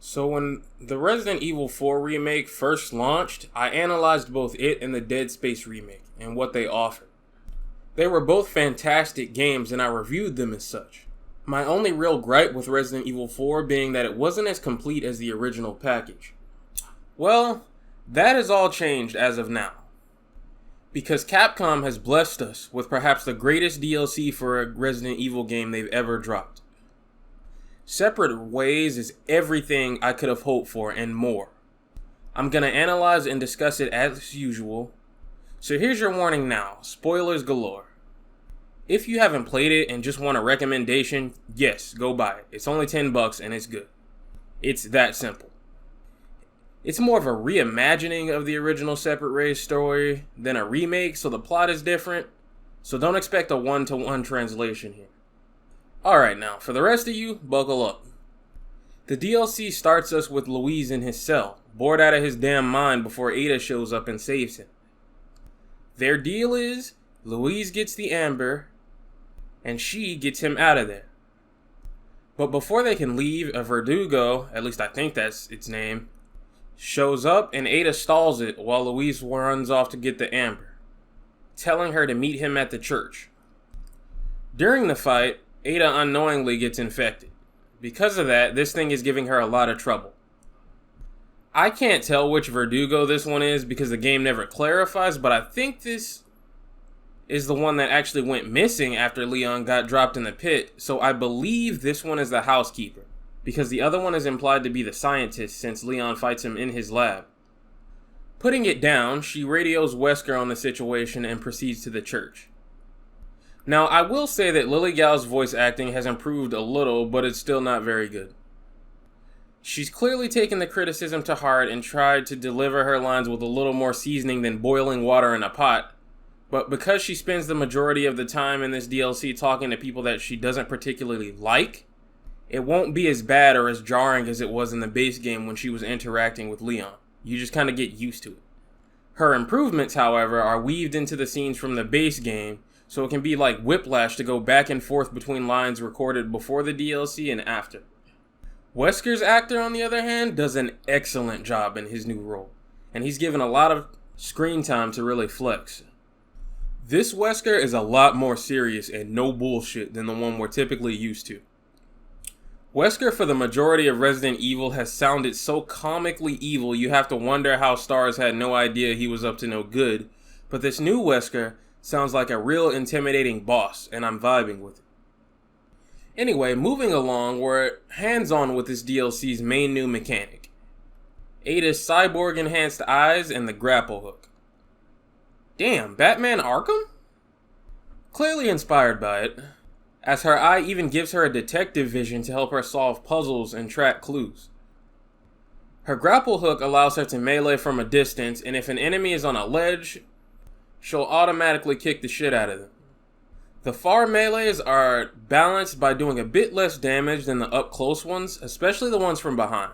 So when the Resident Evil 4 remake first launched, I analyzed both it and the Dead Space remake and what they offered. They were both fantastic games and I reviewed them as such. My only real gripe with Resident Evil 4 being that it wasn't as complete as the original package. Well, that has all changed as of now. Because Capcom has blessed us with perhaps the greatest DLC for a Resident Evil game they've ever dropped. Separate Ways is everything I could have hoped for and more. I'm gonna analyze and discuss it as usual. So here's your warning now, spoilers galore. If you haven't played it and just want a recommendation, yes, go buy it. It's only $10 and it's good. It's that simple. It's more of a reimagining of the original Separate Ways story than a remake, so the plot is different. So don't expect a one-to-one translation here. Alright now, for the rest of you, buckle up. The DLC starts us with Luis in his cell, bored out of his damn mind before Ada shows up and saves him. Their deal is, Luis gets the amber, and she gets him out of there. But before they can leave, a Verdugo, at least I think that's its name, shows up and Ada stalls it while Luis runs off to get the amber, telling her to meet him at the church. During the fight, Ada unknowingly gets infected. Because of that, this thing is giving her a lot of trouble. I can't tell which Verdugo this one is because the game never clarifies, but I think this is the one that actually went missing after Leon got dropped in the pit, so I believe this one is the housekeeper, because the other one is implied to be the scientist since Leon fights him in his lab. Putting it down, she radios Wesker on the situation and proceeds to the church. Now, I will say that Lily Gal's voice acting has improved a little, but it's still not very good. She's clearly taken the criticism to heart and tried to deliver her lines with a little more seasoning than boiling water in a pot, but because she spends the majority of the time in this DLC talking to people that she doesn't particularly like, it won't be as bad or as jarring as it was in the base game when she was interacting with Leon. You just kind of get used to it. Her improvements, however, are weaved into the scenes from the base game, so it can be like whiplash to go back and forth between lines recorded before the DLC and after. Wesker's actor, on the other hand, does an excellent job in his new role, and he's given a lot of screen time to really flex. This Wesker is a lot more serious and no bullshit than the one we're typically used to. Wesker, for the majority of Resident Evil, has sounded so comically evil you have to wonder how Stars had no idea he was up to no good, but this new Wesker sounds like a real intimidating boss, and I'm vibing with it. Anyway, moving along, we're hands-on with this DLC's main new mechanic. Ada's cyborg-enhanced eyes and the grapple hook. Damn, Batman Arkham? Clearly inspired by it, as her eye even gives her a detective vision to help her solve puzzles and track clues. Her grapple hook allows her to melee from a distance, and if an enemy is on a ledge, she'll automatically kick the shit out of them. The far melees are balanced by doing a bit less damage than the up-close ones, especially the ones from behind.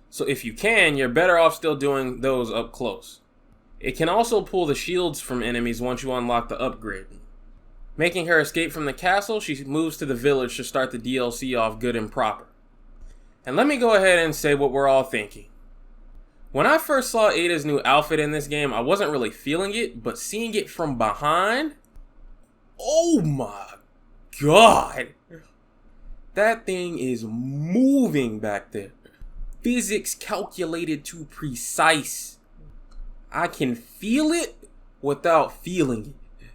So if you can, you're better off still doing those up close. It can also pull the shields from enemies once you unlock the upgrade. Making her escape from the castle, she moves to the village to start the DLC off good and proper. And let me go ahead and say what we're all thinking. When I first saw Ada's new outfit in this game, I wasn't really feeling it, but seeing it from behind, oh my god! That thing is moving back there. Physics calculated to precise. I can feel it without feeling it.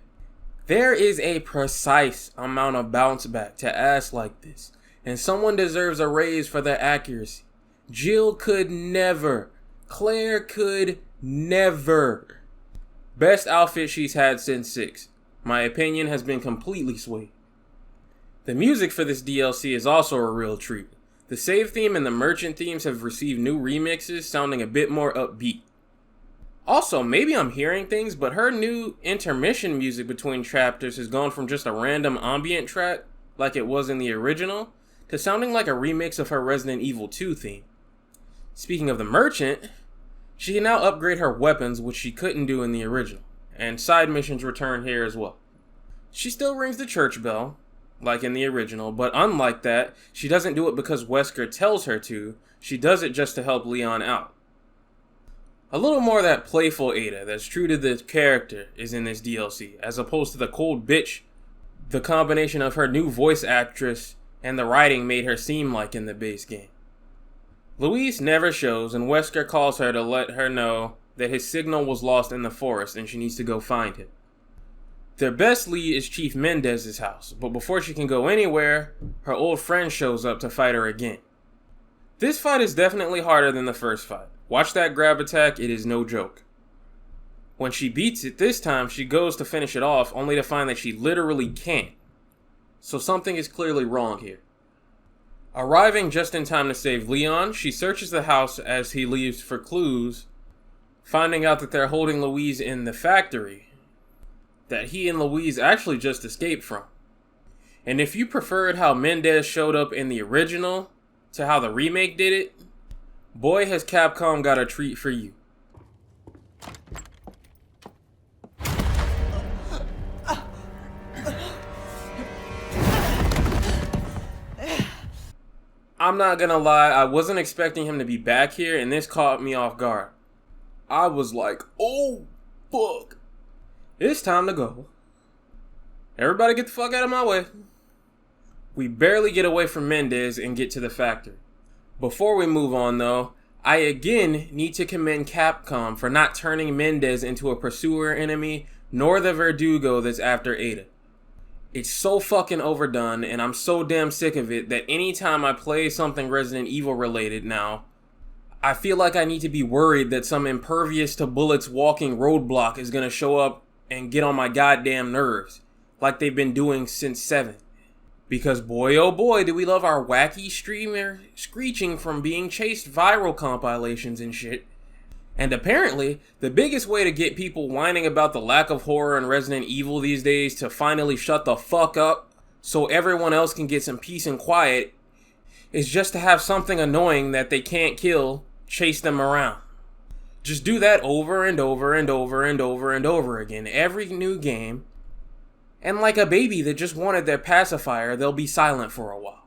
There is a precise amount of bounce back to ass like this, and someone deserves a raise for their accuracy. Jill could never. Claire could never. Best outfit she's had since 6. My opinion has been completely swayed. The music for this DLC is also a real treat. The save theme and the merchant themes have received new remixes sounding a bit more upbeat. Also, maybe I'm hearing things, but her new intermission music between chapters has gone from just a random ambient track, like it was in the original, to sounding like a remix of her Resident Evil 2 theme. Speaking of the merchant, she can now upgrade her weapons, which she couldn't do in the original, and side missions return here as well. She still rings the church bell, like in the original, but unlike that, she doesn't do it because Wesker tells her to, She does it just to help Leon out. A little more of that playful Ada that's true to the character is in this DLC, as opposed to the cold bitch the combination of her new voice actress and the writing made her seem like in the base game. Louise never shows, and Wesker calls her to let her know that his signal was lost in the forest and she needs to go find him. Their best lead is Chief Mendez's house, but before she can go anywhere, her old friend shows up to fight her again. This fight is definitely harder than the first fight. Watch that grab attack, it is no joke. When she beats it this time, she goes to finish it off, only to find that she literally can't. So something is clearly wrong here. Arriving just in time to save Leon, she searches the house as he leaves for clues, finding out that they're holding Louise in the factory that he and Louise actually just escaped from. And if you preferred how Mendez showed up in the original to how the remake did it, boy has Capcom got a treat for you. I'm not gonna lie, I wasn't expecting him to be back here, and this caught me off guard. I was like, oh, fuck. It's time to go. Everybody get the fuck out of my way. We barely get away from Mendez and get to the factory. Before we move on though, I again need to commend Capcom for not turning Mendez into a pursuer enemy, nor the Verdugo that's after Ada. It's so fucking overdone, and I'm so damn sick of it that anytime I play something Resident Evil related now, I feel like I need to be worried that some impervious to bullets walking roadblock is gonna show up and get on my goddamn nerves, like they've been doing since 7. Because boy oh boy do we love our wacky streamer screeching from being chased viral compilations and shit. And apparently, the biggest way to get people whining about the lack of horror in Resident Evil these days to finally shut the fuck up so everyone else can get some peace and quiet is just to have something annoying that they can't kill chase them around. Just do that over and over and over and over and over again every new game, and like a baby that just wanted their pacifier, they'll be silent for a while.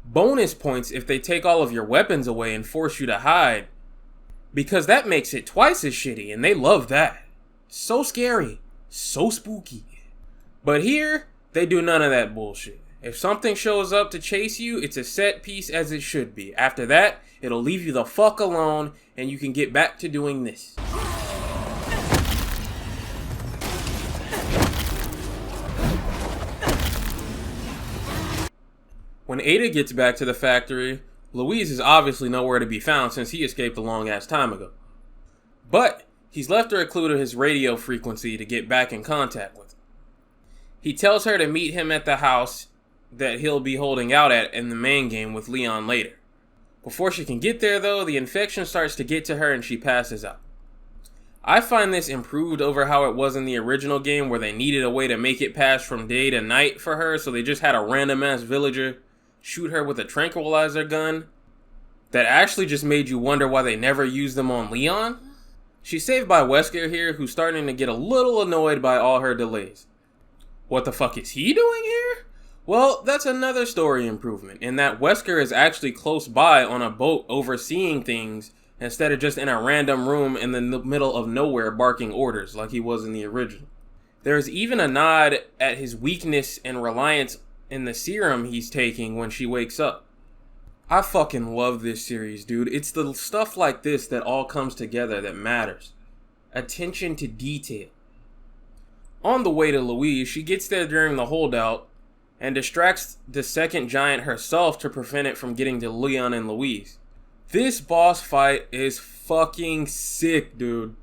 Bonus points if they take all of your weapons away and force you to hide, because that makes it twice as shitty, and they love that. So scary. So spooky. But here, they do none of that bullshit. If something shows up to chase you, it's a set piece as it should be. After that, it'll leave you the fuck alone, and you can get back to doing this. When Ada gets back to the factory, Louise is obviously nowhere to be found since he escaped a long ass time ago. But he's left her a clue to his radio frequency to get back in contact with him. He tells her to meet him at the house that he'll be holding out at in the main game with Leon later. Before she can get there though, the infection starts to get to her and she passes out. I find this improved over how it was in the original game where they needed a way to make it pass from day to night for her, so they just had a random ass villager shoot her with a tranquilizer gun that actually just made you wonder why they never used them on Leon. She's saved by Wesker here, who's starting to get a little annoyed by all her delays. What the fuck is he doing here? Well, that's another story improvement, in that Wesker is actually close by on a boat overseeing things instead of just in a random room in the middle of nowhere barking orders like he was in the original. There's even a nod at his weakness and reliance in the serum he's taking when she wakes up. I fucking love this series, dude. It's the stuff like this that all comes together that matters. Attention to detail. On the way to Louise, she gets there during the holdout and distracts the second giant herself to prevent it from getting to Leon and Louise. This boss fight is fucking sick, dude.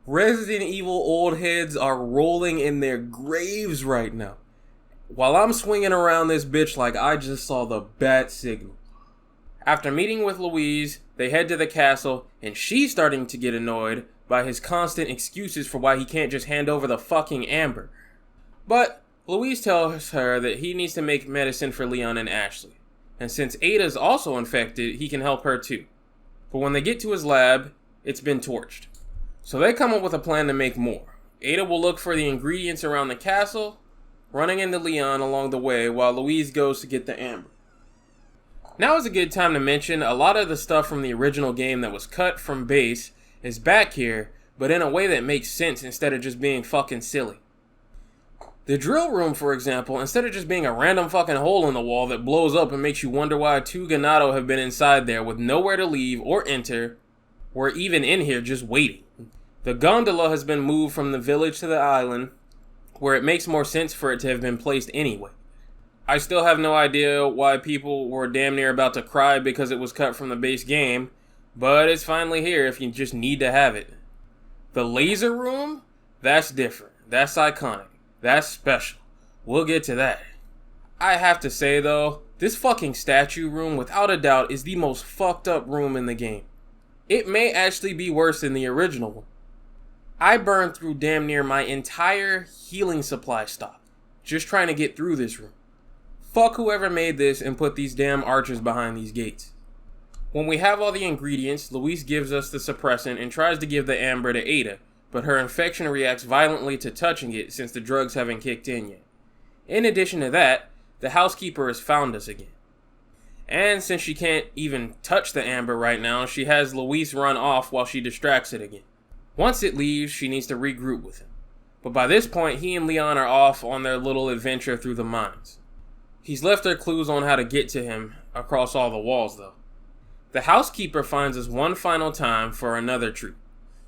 Resident Evil old heads are rolling in their graves right now, while I'm swinging around this bitch like I just saw the bat signal. After meeting with Louise, they head to the castle, and she's starting to get annoyed by his constant excuses for why he can't just hand over the fucking amber. But Louise tells her that he needs to make medicine for Leon and Ashley, and since Ada's also infected, he can help her too. But when they get to his lab, it's been torched. So they come up with a plan to make more. Ada will look for the ingredients around the castle, running into Leon along the way while Louise goes to get the amber. Now is a good time to mention a lot of the stuff from the original game that was cut from base is back here, but in a way that makes sense instead of just being fucking silly. The drill room, for example, instead of just being a random fucking hole in the wall that blows up and makes you wonder why two Ganado have been inside there with nowhere to leave or enter, we're even in here just waiting. The gondola has been moved from the village to the island, where it makes more sense for it to have been placed anyway. I still have no idea why people were damn near about to cry because it was cut from the base game, but it's finally here if you just need to have it. The laser room? That's different. That's iconic. That's special. We'll get to that. I have to say though, this fucking statue room without a doubt is the most fucked up room in the game. It may actually be worse than the original one. I burned through damn near my entire healing supply stock just trying to get through this room. Fuck whoever made this and put these damn archers behind these gates. When we have all the ingredients, Luis gives us the suppressant and tries to give the amber to Ada, but her infection reacts violently to touching it since the drugs haven't kicked in yet. In addition to that, the housekeeper has found us again. And since she can't even touch the amber right now, she has Luis run off while she distracts it again. Once it leaves, she needs to regroup with him. But by this point, he and Leon are off on their little adventure through the mines. He's left her clues on how to get to him across all the walls though. The housekeeper finds us one final time for another treat.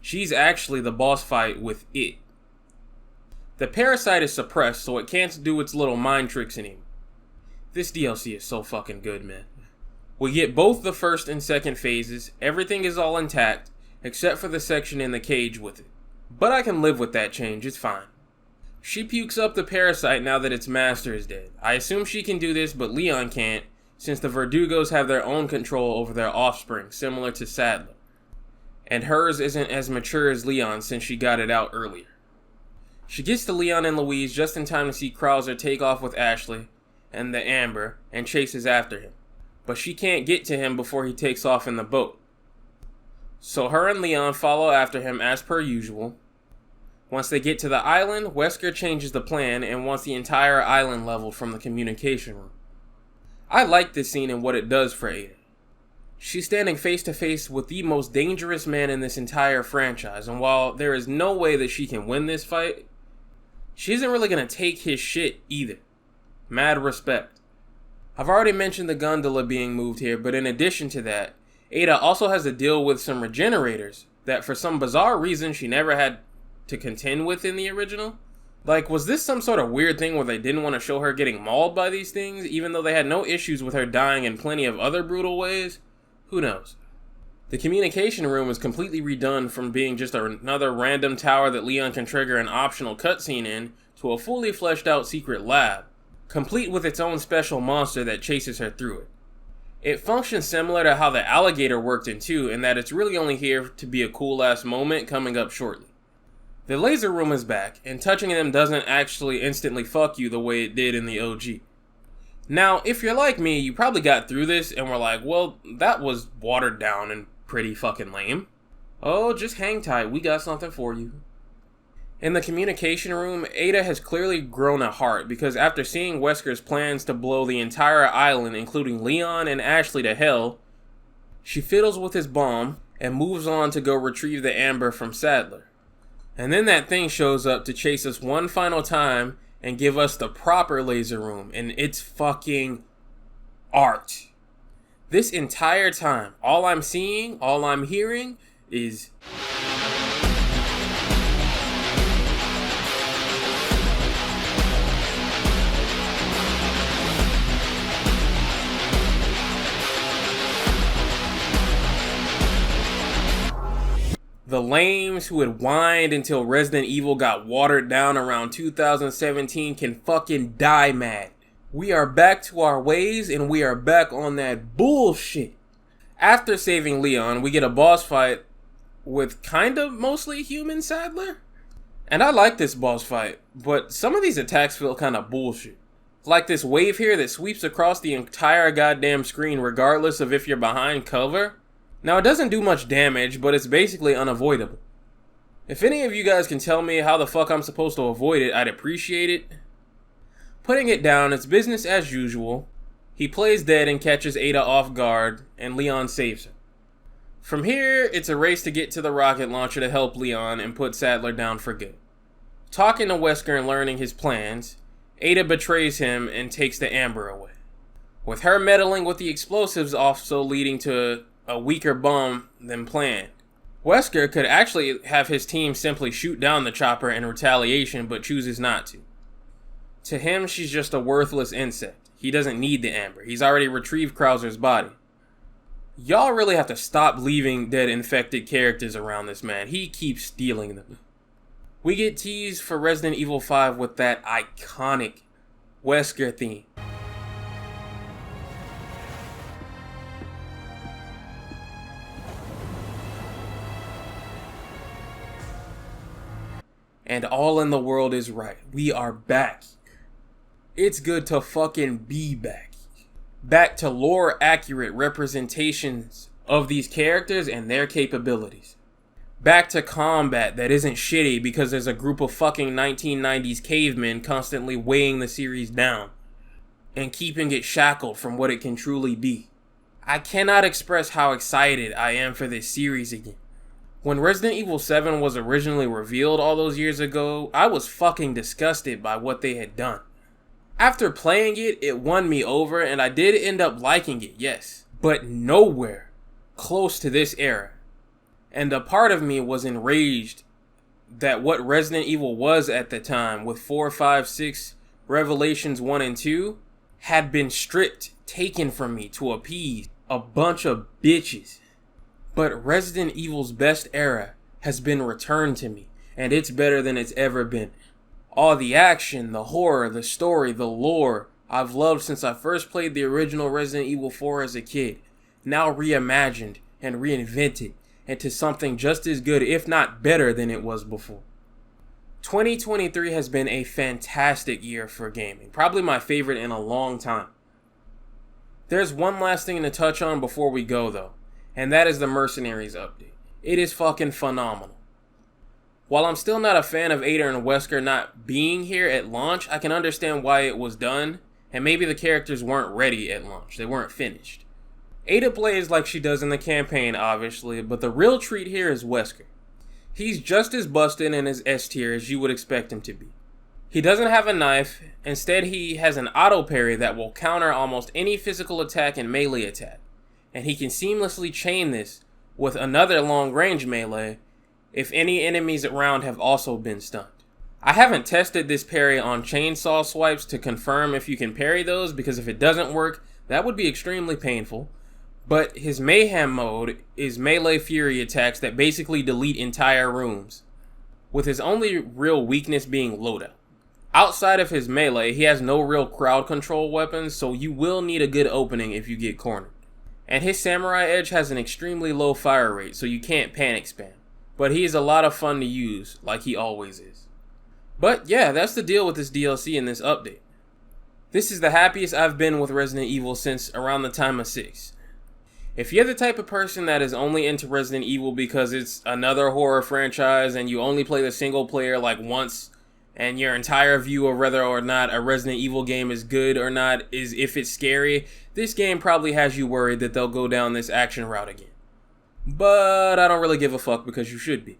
She's actually the boss fight with it. The parasite is suppressed, so it can't do its little mind tricks anymore. This DLC is so fucking good, man. We get both the first and second phases, everything is all intact, except for the section in the cage with it. But I can live with that change, it's fine. She pukes up the parasite now that its master is dead. I assume she can do this, but Leon can't, since the Verdugos have their own control over their offspring, similar to Sadler. And hers isn't as mature as Leon's since she got it out earlier. She gets to Leon and Louise just in time to see Krauser take off with Ashley and the Amber and chases after him. But she can't get to him before he takes off in the boat. So her and Leon follow after him as per usual. Once they get to the island, Wesker changes the plan and wants the entire island leveled from the communication room. I like this scene and what it does for Ada. She's standing face to face with the most dangerous man in this entire franchise, and while there is no way that she can win this fight, she isn't really going to take his shit either. Mad respect. I've already mentioned the gondola being moved here, but in addition to that, Ada also has to deal with some regenerators that for some bizarre reason she never had to contend with in the original. Like, was this some sort of weird thing where they didn't want to show her getting mauled by these things, even though they had no issues with her dying in plenty of other brutal ways? Who knows? The communication room is completely redone from being just another random tower that Leon can trigger an optional cutscene in to a fully fleshed out secret lab, complete with its own special monster that chases her through it. It functions similar to how the alligator worked in 2 in that it's really only here to be a cool ass moment coming up shortly. The laser room is back, and touching them doesn't actually instantly fuck you the way it did in the OG. Now, if you're like me, you probably got through this and were like, well, that was watered down and pretty fucking lame. Oh, just hang tight, we got something for you. In the communication room, Ada has clearly grown a heart because after seeing Wesker's plans to blow the entire island, including Leon and Ashley, to hell, she fiddles with his bomb and moves on to go retrieve the amber from Sadler. And then that thing shows up to chase us one final time and give us the proper laser room, and it's fucking art. This entire time, all I'm seeing, all I'm hearing is the lames who had whined until Resident Evil got watered down around 2017 can fucking die mad. We are back to our ways and we are back on that bullshit. After saving Leon, we get a boss fight with kind of mostly human Sadler. And I like this boss fight, but some of these attacks feel kind of bullshit. Like this wave here that sweeps across the entire goddamn screen regardless of if you're behind cover. Now, it doesn't do much damage, but it's basically unavoidable. If any of you guys can tell me how the fuck I'm supposed to avoid it, I'd appreciate it. Putting it down, it's business as usual. He plays dead and catches Ada off guard, and Leon saves her. From here, it's a race to get to the rocket launcher to help Leon and put Sadler down for good. Talking to Wesker and learning his plans, Ada betrays him and takes the Amber away, with her meddling with the explosives also leading to a weaker bomb than planned. Wesker could actually have his team simply shoot down the chopper in retaliation, but chooses not to. To him, she's just a worthless insect. He doesn't need the Amber. He's already retrieved Krauser's body. Y'all really have to stop leaving dead infected characters around this man. He keeps stealing them. We get teased for Resident Evil 5 with that iconic Wesker theme. And all in the world is right. We are back. It's good to fucking be back. Back to lore accurate representations of these characters and their capabilities. Back to combat that isn't shitty because there's a group of fucking 1990s cavemen constantly weighing the series down and keeping it shackled from what it can truly be. I cannot express how excited I am for this series again. When Resident Evil 7 was originally revealed all those years ago, I was fucking disgusted by what they had done. After playing it, it won me over and I did end up liking it, yes, but nowhere close to this era. And a part of me was enraged that what Resident Evil was at the time with 4, 5, 6, Revelations 1 and 2 had been stripped, taken from me to appease a bunch of bitches. But Resident Evil's best era has been returned to me, and it's better than it's ever been. All the action, the horror, the story, the lore I've loved since I first played the original Resident Evil 4 as a kid, now reimagined and reinvented into something just as good, if not better than it was before. 2023 has been a fantastic year for gaming, probably my favorite in a long time. There's one last thing to touch on before we go though, and that is the Mercenaries update. It is fucking phenomenal. While I'm still not a fan of Ada and Wesker not being here at launch, I can understand why it was done, and maybe the characters weren't ready at launch. They weren't finished. Ada plays like she does in the campaign, obviously, but the real treat here is Wesker. He's just as busted in his S tier as you would expect him to be. He doesn't have a knife, instead he has an auto parry that will counter almost any physical attack and melee attack, and he can seamlessly chain this with another long range melee if any enemies around have also been stunned. I haven't tested this parry on chainsaw swipes to confirm if you can parry those, because if it doesn't work, that would be extremely painful. But his mayhem mode is melee fury attacks that basically delete entire rooms, with his only real weakness being loadout. Outside of his melee, he has no real crowd control weapons, so you will need a good opening if you get cornered. And his samurai edge has an extremely low fire rate, so you can't panic spam. But he is a lot of fun to use, like he always is. But yeah, that's the deal with this DLC and this update. This is the happiest I've been with Resident Evil since around the time of 6. If you're the type of person that is only into Resident Evil because it's another horror franchise and you only play the single player like once, and your entire view of whether or not a Resident Evil game is good or not is if it's scary, this game probably has you worried that they'll go down this action route again. But I don't really give a fuck because you should be.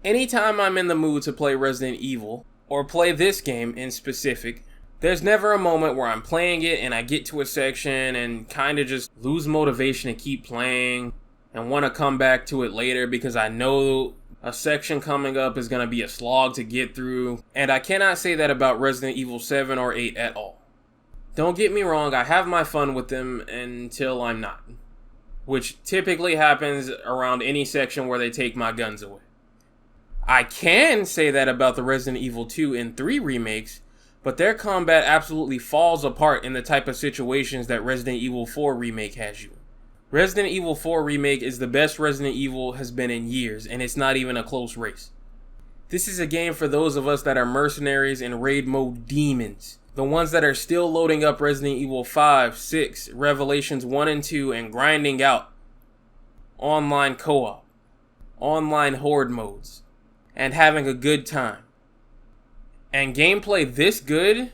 Anytime I'm in the mood to play Resident Evil, or play this game in specific, there's never a moment where I'm playing it and I get to a section and kind of just lose motivation to keep playing and want to come back to it later because I know a section coming up is going to be a slog to get through. And I cannot say that about Resident Evil 7 or 8 at all. Don't get me wrong, I have my fun with them until I'm not, which typically happens around any section where they take my guns away. I can say that about the Resident Evil 2 and 3 remakes, but their combat absolutely falls apart in the type of situations that Resident Evil 4 Remake has you in. Resident Evil 4 Remake is the best Resident Evil has been in years, and it's not even a close race. This is a game for those of us that are mercenaries and raid mode demons. The ones that are still loading up Resident Evil 5, 6, Revelations 1 and 2, and grinding out online co-op, online horde modes, and having a good time. And gameplay this good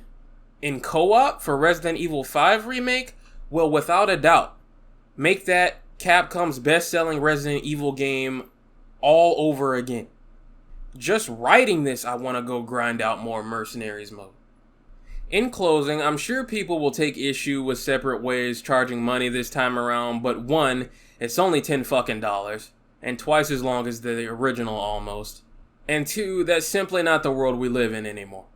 in co-op for Resident Evil 5 Remake will without a doubt make that Capcom's best-selling Resident Evil game all over again. Just writing this, I want to go grind out more Mercenaries mode. In closing, I'm sure people will take issue with separate ways charging money this time around, but one, it's only $10 fucking, and twice as long as the original almost. And two, that's simply not the world we live in anymore.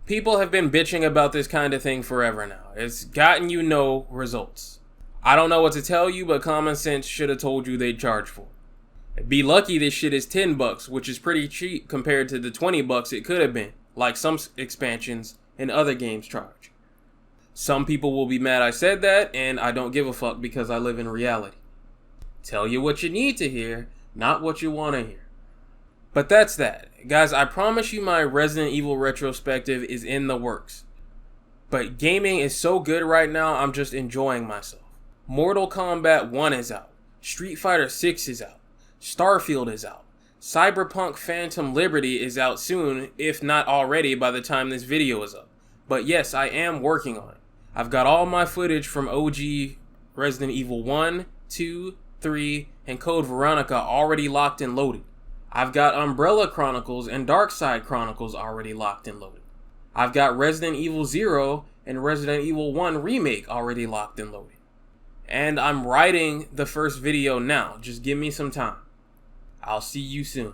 People have been bitching about this kind of thing forever now. It's gotten you no results. I don't know what to tell you, but common sense should have told you they'd charge for it. Be lucky this shit is $10, which is pretty cheap compared to the $20 it could have been, like some expansions and other games charge. Some people will be mad I said that, and I don't give a fuck because I live in reality. Tell you what you need to hear, not what you want to hear. But that's that. Guys, I promise you my Resident Evil retrospective is in the works. But gaming is so good right now, I'm just enjoying myself. Mortal Kombat 1 is out. Street Fighter 6 is out. Starfield is out. Cyberpunk Phantom Liberty is out soon, if not already by the time this video is up. But yes, I am working on it. I've got all my footage from OG Resident Evil 1, 2, 3, and Code Veronica already locked and loaded. I've got Umbrella Chronicles and Darkside Chronicles already locked and loaded. I've got Resident Evil 0 and Resident Evil 1 Remake already locked and loaded. And I'm writing the first video now. Just give me some time. I'll see you soon.